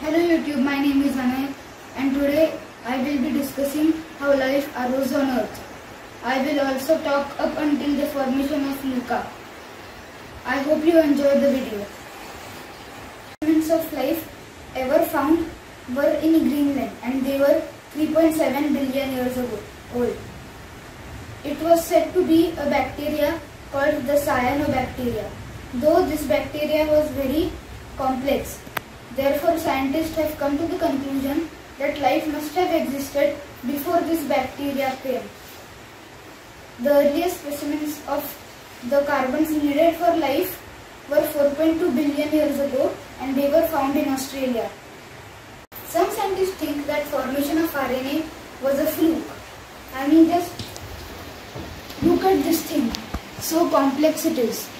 Hello YouTube, my name is Anay and today I will be discussing how life arose on Earth. I will also talk up until the formation of LUCA. I hope you enjoy the video. Elements of life ever found were in Greenland and they were 3.7 billion years old. It was said to be a bacteria called the cyanobacteria, though this bacteria was very complex. Therefore, scientists have come to the conclusion that life must have existed before this bacteria came. The earliest specimens of the carbons needed for life were 4.2 billion years ago and they were found in Australia. Some scientists think that formation of RNA was a fluke. I mean, just look at this thing, so complex it is.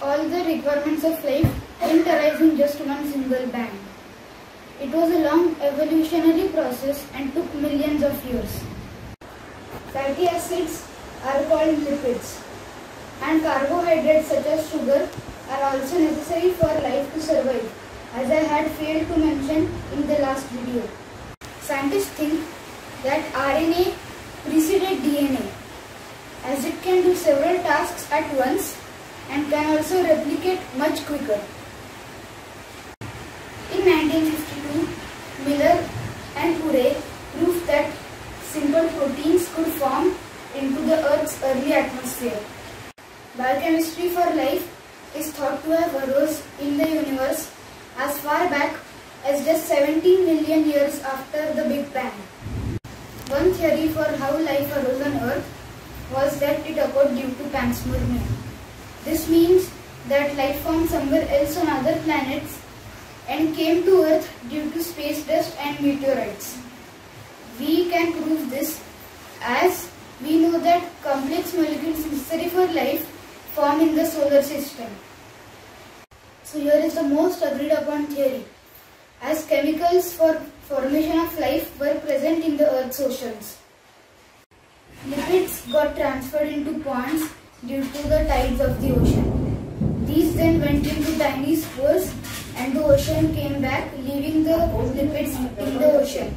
All the requirements of life didn't arise in just one single bang. It was a long evolutionary process and took millions of years. Fatty acids are called lipids, and carbohydrates such as sugar are also necessary for life to survive, as I had failed to mention in the last video. Scientists think that RNA preceded DNA, as it can do several tasks at once and can also replicate much quicker. In 1952, Miller and Urey proved that simple proteins could form into the Earth's early atmosphere. Biochemistry for life is thought to have arose in the universe as far back as just 17 million years after the Big Bang. One theory for how life arose on Earth was that it occurred due to panspermia. This means that life formed somewhere else on other planets and came to Earth due to space dust and meteorites. We can prove this as we know that complex molecules necessary for life form in the solar system. So here is the most agreed upon theory, as chemicals for formation of life were present in the Earth's oceans. Lipids got transferred into ponds due to the tides of the ocean. These then went into tiny spores and the ocean came back, leaving the lipids in the ocean.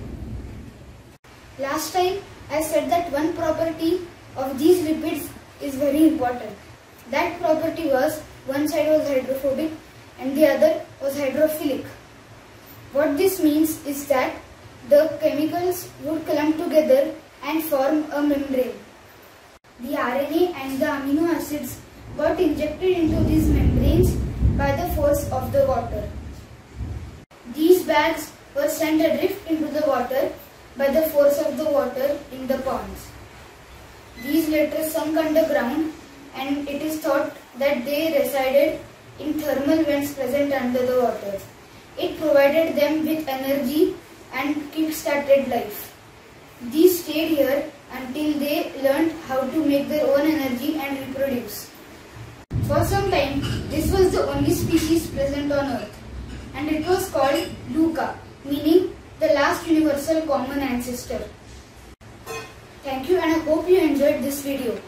Last time I said that one property of these lipids is very important. That property was one side was hydrophobic and the other was hydrophilic. What this means is that the chemicals would clump together and form a membrane. The RNA and the amino acids got injected into these membranes by the force of the water. These bags were sent adrift into the water by the force of the water in the ponds. These later sunk underground and it is thought that they resided in thermal vents present under the water. It provided them with energy and kick-started life. These stayed here until they learned how to make their own energy and reproduce. For some time, this was the only species present on Earth, and it was called LUCA, meaning the last universal common ancestor. Thank you, and I hope you enjoyed this video.